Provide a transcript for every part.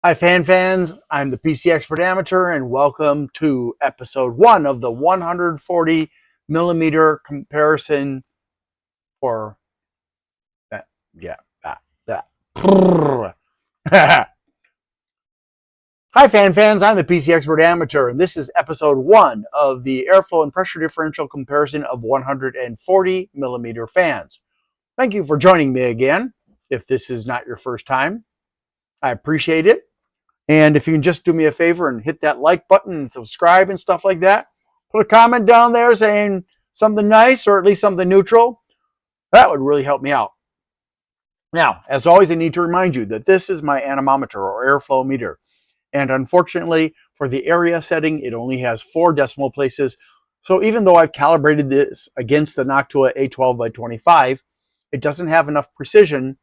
Hi fans, I'm the PC Expert Amateur and welcome to episode 1 of the 140 millimeter comparison for that. Yeah, that. Hi fans, I'm the PC Expert Amateur and this is episode 1 of the airflow and pressure differential comparison of 140 millimeter fans. Thank you for joining me again. If this is not your first time, I appreciate it. And if you can just do me a favor and hit that like button and subscribe and stuff like that, put a comment down there saying something nice or at least something neutral, that would really help me out. Now, as always, I need to remind you that this is my anemometer or airflow meter. And unfortunately, for the area setting, it only has 4 decimal places. So even though I've calibrated this against the Noctua A12x25, it doesn't have enough precision.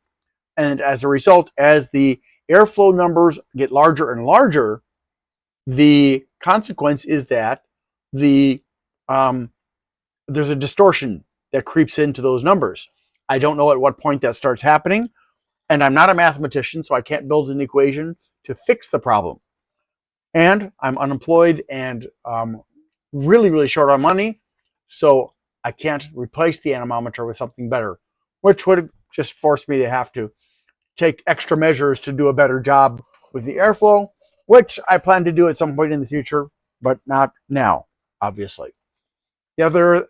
And as a result, as the airflow numbers get larger and larger, the consequence is that there's a distortion that creeps into those numbers. I don't know at what point that starts happening, and I'm not a mathematician, so I can't build an equation to fix the problem. And I'm unemployed and really short on money, so I can't replace the anemometer with something better, which would just force me to have to take extra measures to do a better job with the airflow, which I plan to do at some point in the future, but not now, obviously. The other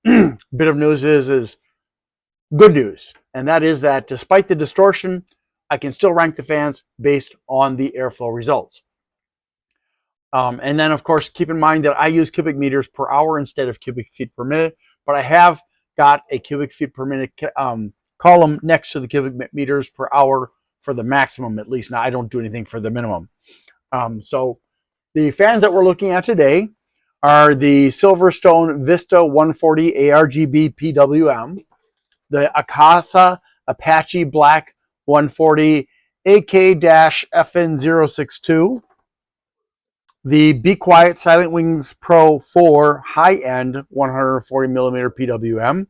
bit of news is good news, and that is that despite the distortion, I can still rank the fans based on the airflow results. And then, of course, keep in mind that I use cubic meters per hour instead of cubic feet per minute, but I have got a cubic feet per minute column next to the cubic meters per hour for the maximum, at least. Now, I don't do anything for the minimum. So the fans that we're looking at today are the SilverStone Vista 140 ARGB PWM, the Akasa Apache Black 140 AK-FN062, the Be Quiet Silent Wings Pro 4 high-end 140 millimeter PWM,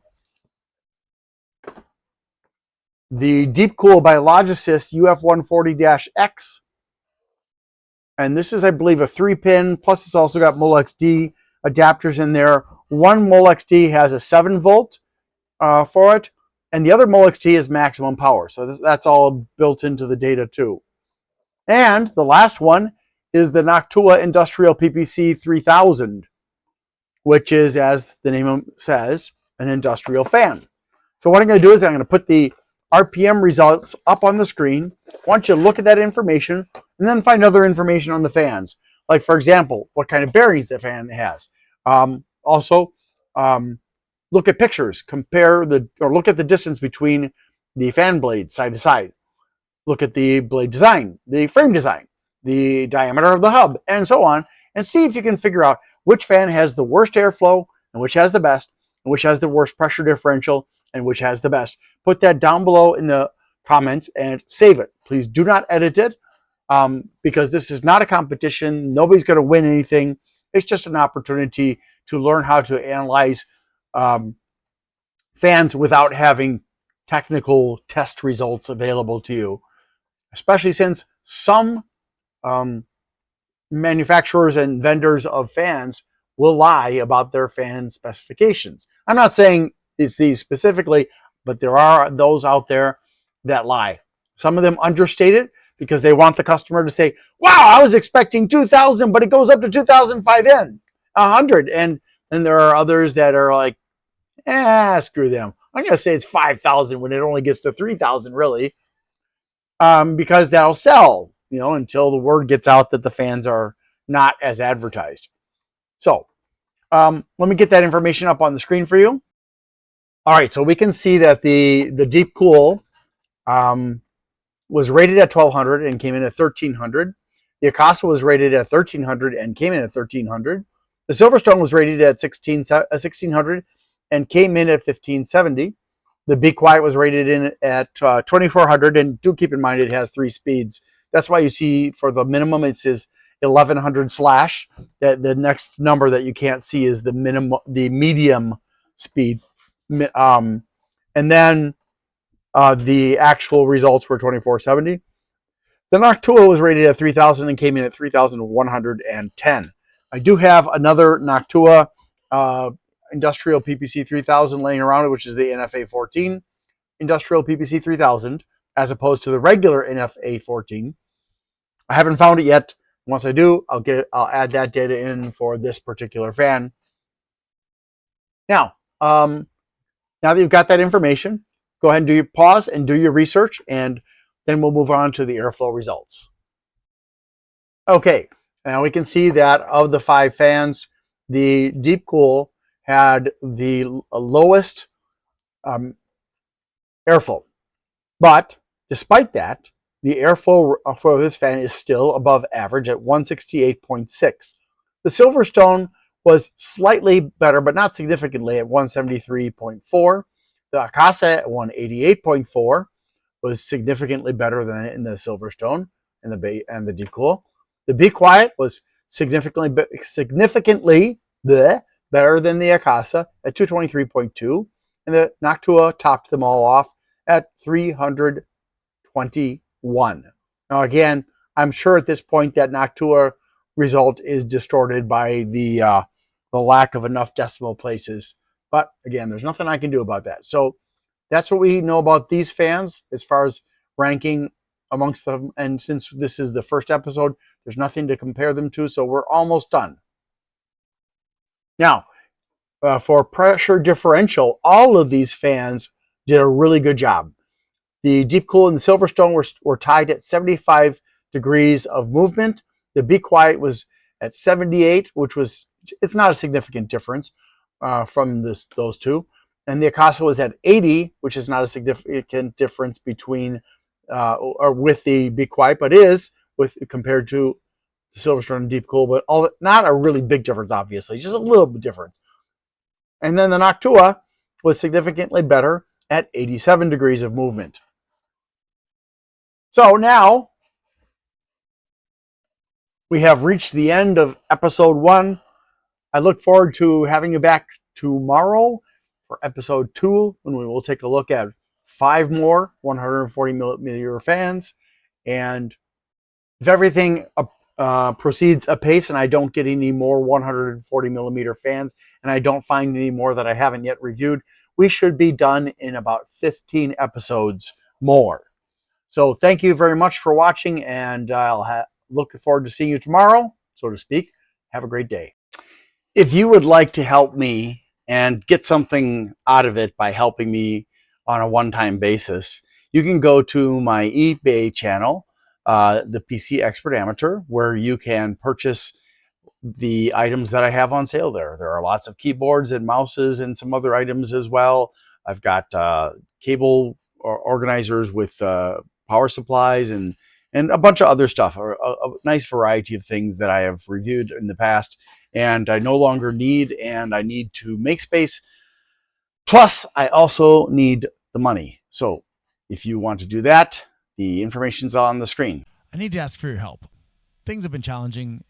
the Deep Cool by Logisys UF140-X, and this is, I believe, a 3-pin, plus it's also got MolXD adapters in there. One MolXD has a 7-volt for it, and the other MolXD is maximum power, so that's all built into the data too. And the last one is the Noctua Industrial PPC 3000, which is, as the name says, an industrial fan. So what I'm going to do is I'm going to put the RPM results up on the screen. I want you to look at that information and then find other information on the fans. Like, for example, what kind of bearings the fan has. Also, look at pictures. Look at the distance between the fan blades side to side. Look at the blade design, the frame design, the diameter of the hub, and so on, and see if you can figure out which fan has the worst airflow and which has the best, and which has the worst pressure differential and which has the best. Put that down below in the comments and save it. Please do not edit it because this is not a competition. Nobody's going to win anything. It's just an opportunity to learn how to analyze fans without having technical test results available to you, especially since some manufacturers and vendors of fans will lie about their fan specifications. I'm not saying it's these specifically, but there are those out there that lie. Some of them understate it because they want the customer to say, wow, I was expecting 2,000, but it goes up to 2,500. And then there are others that are like, screw them. I'm going to say it's 5,000 when it only gets to 3,000 really, because that'll sell, until the word gets out that the fans are not as advertised. So let me get that information up on the screen for you. All right, so we can see that the Deep Cool was rated at 1,200 and came in at 1,300. The Akasa was rated at 1,300 and came in at 1,300. The SilverStone was rated at 1,600 and came in at 1,570. The Be Quiet was rated in at 2,400, and do keep in mind it has 3 speeds. That's why you see for the minimum it says 1,100 slash. That the next number that you can't see is the medium speed. And then the actual results were 2,470. The Noctua was rated at 3,000 and came in at 3,110. I do have another Noctua industrial PPC 3000 laying around, which is the NF-A14 industrial PPC 3000, as opposed to the regular NF-A14. I haven't found it yet. Once I do, I'll add that data in for this particular fan. Now, now that you've got that information, go ahead and do your pause and do your research, and then we'll move on to the airflow results. Okay, now we can see that of the 5 fans, the Deep Cool had the lowest airflow. But despite that, the airflow for this fan is still above average at 168.6. The SilverStone was slightly better, but not significantly, at 173.4. The Akasa at 188.4 was significantly better than in the SilverStone and the Deep Cool. The Be Quiet was significantly better than the Akasa at 223.2, and the Noctua topped them all off at 321. Now again, I'm sure at this point that Noctua result is distorted by the lack of enough decimal places, but again, there's nothing I can do about that. So that's what we know about these fans as far as ranking amongst them. And since this is the first episode, there's nothing to compare them to, so we're almost done. Now, for pressure differential, all of these fans did a really good job. The Deep Cool and the SilverStone were tied at 75 degrees of movement. The Be Quiet was at 78, which was, it's not a significant difference from those two. And the Akasa was at 80, which is not a significant difference between or with the Be Quiet, but is compared to the SilverStone and Deep Cool, but not a really big difference, obviously, just a little bit difference. And then the Noctua was significantly better at 87 degrees of movement. So now we have reached the end of episode 1. I look forward to having you back tomorrow for episode 2, when we will take a look at 5 more 140 millimeter fans. And if everything proceeds apace and I don't get any more 140 millimeter fans, and I don't find any more that I haven't yet reviewed, we should be done in about 15 episodes more. So thank you very much for watching, and I'll look forward to seeing you tomorrow, so to speak. Have a great day. If you would like to help me and get something out of it by helping me on a one-time basis, you can go to my eBay channel, the PC Expert Amateur, where you can purchase the items that I have on sale there. There are lots of keyboards and mouses and some other items as well. I've got cable organizers with power supplies and a bunch of other stuff, a nice variety of things that I have reviewed in the past and I no longer need, and I need to make space. Plus, I also need the money. So if you want to do that, the information's on the screen. I need to ask for your help. Things have been challenging.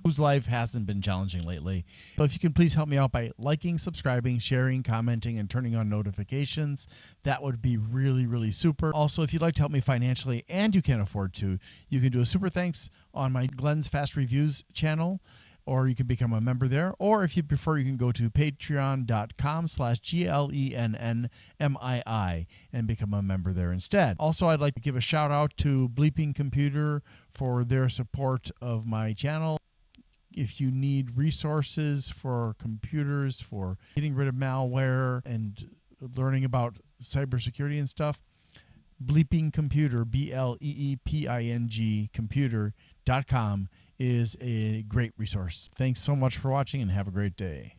Whose life hasn't been challenging lately? So if you can please help me out by liking, subscribing, sharing, commenting, and turning on notifications, that would be really, really super. Also, if you'd like to help me financially and you can't afford to, you can do a super thanks on my Glenn's Fast Reviews channel, or you can become a member there. Or if you prefer, you can go to patreon.com/GLENNMII and become a member there instead. Also, I'd like to give a shout out to Bleeping Computer for their support of my channel. If you need resources for computers, for getting rid of malware and learning about cybersecurity and stuff, Bleeping Computer, BLEEPING computer.com is a great resource. Thanks so much for watching and have a great day.